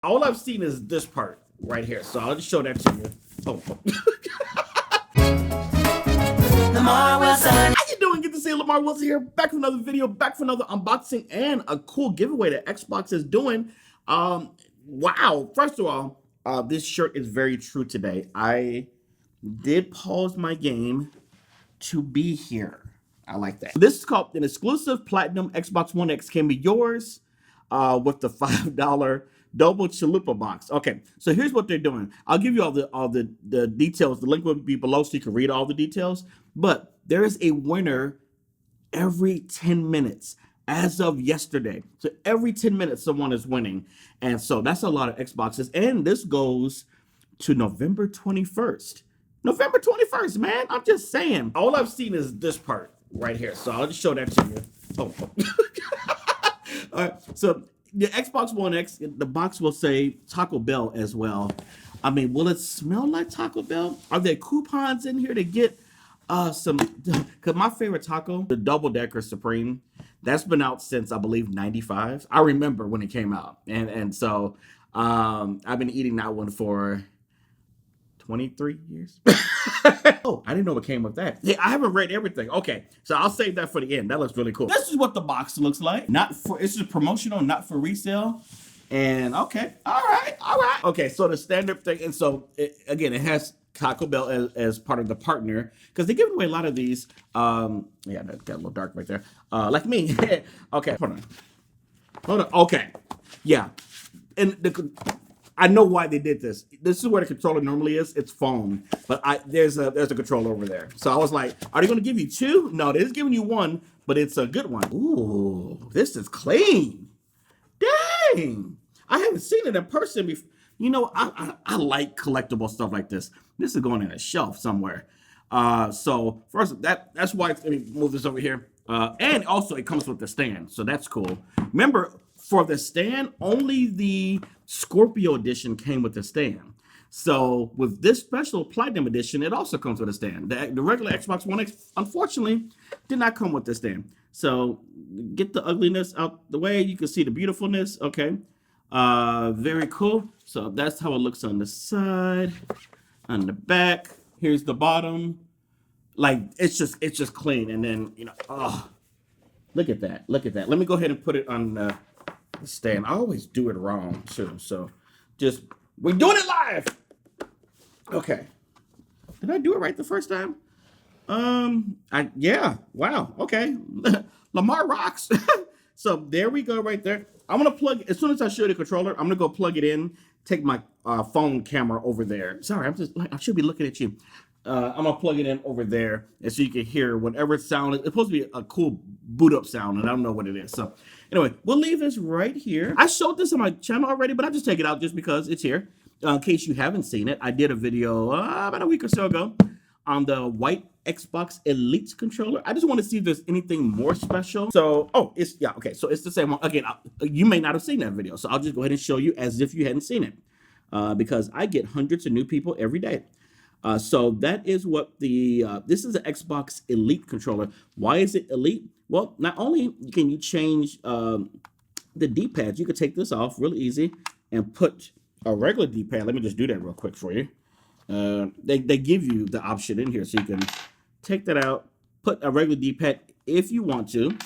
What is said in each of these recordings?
All I've seen is this part right here, so I'll just show that to you. Oh. Lamarr Wilson. How you doing? Good to see you. Lamarr Wilson here, back for another video, back for another unboxing and a cool giveaway that Xbox is doing. Wow. First of all, this shirt is very true today. I did pause my game to be here. I like that. This is called an exclusive Platinum Xbox One X can be yours with the $5 double chalupa box. Okay, so here's what they're doing. I'll give you all the details. The link will be below so you can read all the details. But there is a winner every 10 minutes as of yesterday. So every 10 minutes someone is winning. And so that's a lot of Xboxes. And this goes to November 21st. November 21st, man. I'm just saying. All I've seen is this part right here. So I'll just show that to you. Oh. All right. So the Xbox One X, the box will say Taco Bell as well. I mean, will it smell like Taco Bell? Are there coupons in here to get some? Because my favorite taco, the Double Decker Supreme, that's been out since I believe '95. I remember when it came out, and so I've been eating that one for 23 years. Oh, I didn't know what came with that. Hey, I haven't read everything. Okay, so I'll save that for the end. That looks really cool. This is what the box looks like. Not for, it's just promotional, not for resale. And okay, all right. Okay, so the standard thing, and so again, it has Taco Bell as part of the partner because they're giving away a lot of these. Yeah, that got a little dark right there. Like me. Okay, hold on. Okay, yeah, and I know why they did this. This is where the controller normally is. It's foam, but there's a controller over there. So I was like, are they going to give you two? No, they're just giving you one, but it's a good one. Ooh, this is clean. Dang, I haven't seen it in person before. You know, I like collectible stuff like this. This is going in a shelf somewhere. So first, that's why. Let me move this over here. And also, it comes with the stand, so that's cool. Remember, for the stand, only the Scorpio edition came with the stand. So with this special Platinum edition, it also comes with a stand. The regular Xbox One X, unfortunately, did not come with the stand. So get the ugliness out the way. You can see the beautifulness. Okay, very cool. So that's how it looks on the side, on the back. Here's the bottom. Like it's just clean. And then oh, look at that. Look at that. Let me go ahead and put it on the stand. I always do it wrong too. So just we're doing it live. Okay. Did I do it right the first time? Yeah. Wow. Okay. Lamarr rocks. So there we go right there. I'm gonna plug as soon as I show the controller, I'm gonna go plug it in, take my phone camera over there. Sorry, I should be looking at you. I'm gonna plug it in over there, and so you can hear whatever sound. It's supposed to be a cool boot up sound, and I don't know what it is. So anyway, we'll leave this right here. I showed this on my channel already, but I just take it out just because it's here. In case you haven't seen it, I did a video about a week or so ago on the white Xbox Elite controller. I just want to see if there's anything more special. So, okay. So it's the same one. Again, you may not have seen that video, so I'll just go ahead and show you as if you hadn't seen it, because I get hundreds of new people every day. So that is what this is an Xbox Elite controller. Why is it Elite? Well, not only can you change the D-pads, you could take this off real easy and put a regular D-pad. Let me just do that real quick for you. They give you the option in here, so you can take that out, put a regular D-pad if you want to.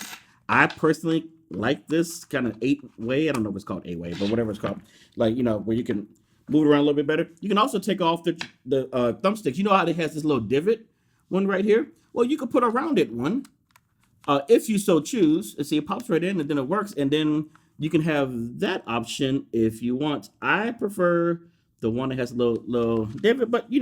I personally like this kind of 8-way. I don't know if it's called 8-way, but whatever it's called. Like, where you can move it around a little bit better. You can also take off the thumbsticks. You know how it has this little divot one right here? Well, you can put around it one if you so choose. And see, it pops right in and then it works. And then you can have that option if you want. I prefer the one that has a little divot, but you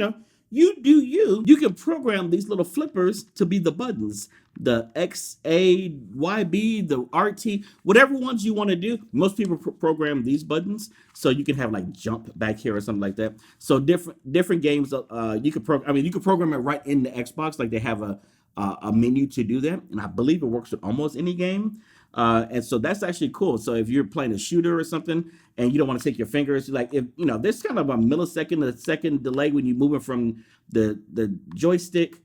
do you. You can program these little flippers to be the buttons. The X, A, Y, B, the RT, whatever ones you want to do. Most people program these buttons, so you can have like jump back here or something like that. So different games, you could program. I mean, you could program it right in the Xbox, like they have a menu to do that, and I believe it works with almost any game. And so that's actually cool. So if you're playing a shooter or something and you don't want to take your fingers, like if there's kind of a millisecond, a second delay when you're moving from the joystick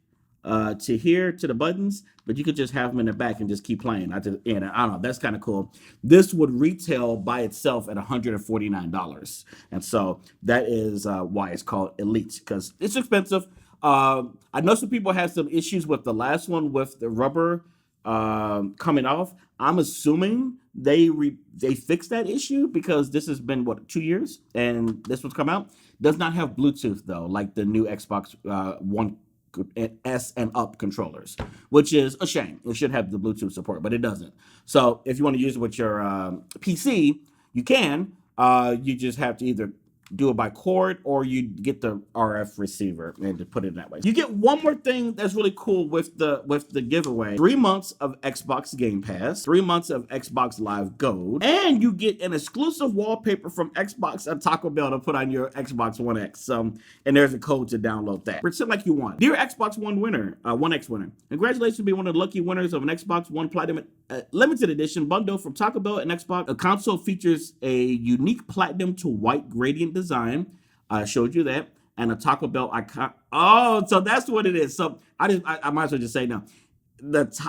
to here to the buttons, but you could just have them in the back and just keep playing. I don't know. That's kind of cool. This would retail by itself at $149, and so that is why it's called Elite, because it's expensive. I know some people had some issues with the last one with the rubber coming off. I'm assuming they fixed that issue because this has been what, 2 years, and this one's come out. Does not have Bluetooth though, like the new Xbox One S and up controllers, which is a shame. It should have the Bluetooth support, but it doesn't. So if you want to use it with your PC, you can. You just have to either do it by cord or you get the RF receiver and to put it that way. You get one more thing that's really cool with the giveaway: 3 months of Xbox Game Pass, 3 months of Xbox Live Gold, and you get an exclusive wallpaper from Xbox and Taco Bell to put on your Xbox One X. And there's a code to download that. Pretend like you won. Dear Xbox One winner, One X winner, congratulations on being one of the lucky winners of an Xbox One Platinum limited edition bundle from Taco Bell and Xbox. A console features a unique platinum to white gradient design. I showed you that. And a Taco Bell icon. Oh, so that's what it is. So I might as well just say now.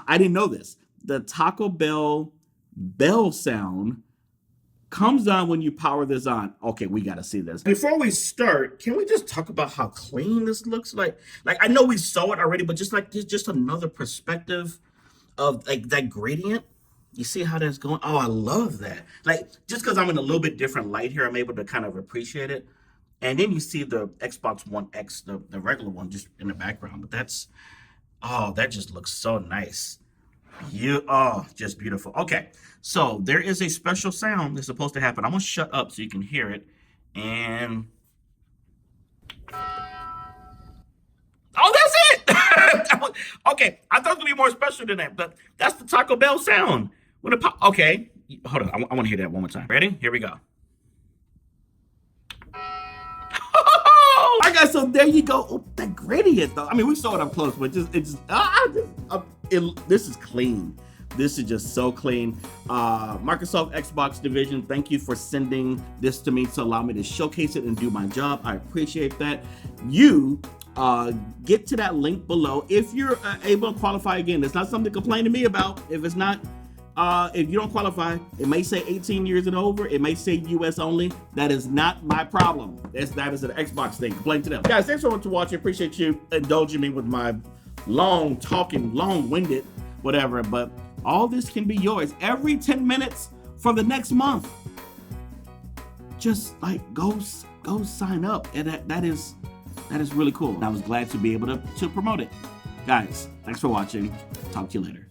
I didn't know this. The Taco Bell bell sound comes on when you power this on. Okay, we got to see this. Before we start, can we just talk about how clean this looks? Like I know we saw it already, but just another perspective of like that gradient. You see how that's going? Oh, I love that. Like, just because I'm in a little bit different light here, I'm able to kind of appreciate it. And then you see the Xbox One X, the regular one, just in the background. But that just looks so nice. Just beautiful. Okay, so there is a special sound that's supposed to happen. I'm gonna shut up so you can hear it. And oh, that's it. Okay, I thought it would be more special than that, but that's the Taco Bell sound. Okay, hold on. I want to hear that one more time. Ready? Here we go. All right, guys. So there you go. Oh, that gradient, though. I mean, we saw it up close, but this is clean. This is just so clean. Microsoft Xbox division, thank you for sending this to me to allow me to showcase it and do my job. I appreciate that. You get to that link below if you're able to qualify. Again, it's not something to complain to me about. If it's not, if you don't qualify, it may say 18 years and over. It may say US only. That is not my problem. That is an Xbox thing. Complain to them. Guys, thanks so much for watching. Appreciate you indulging me with my long-winded, whatever. But all this can be yours every 10 minutes for the next month. Just like go sign up, and that is really cool. I was glad to be able to promote it. Guys, thanks for watching. Talk to you later.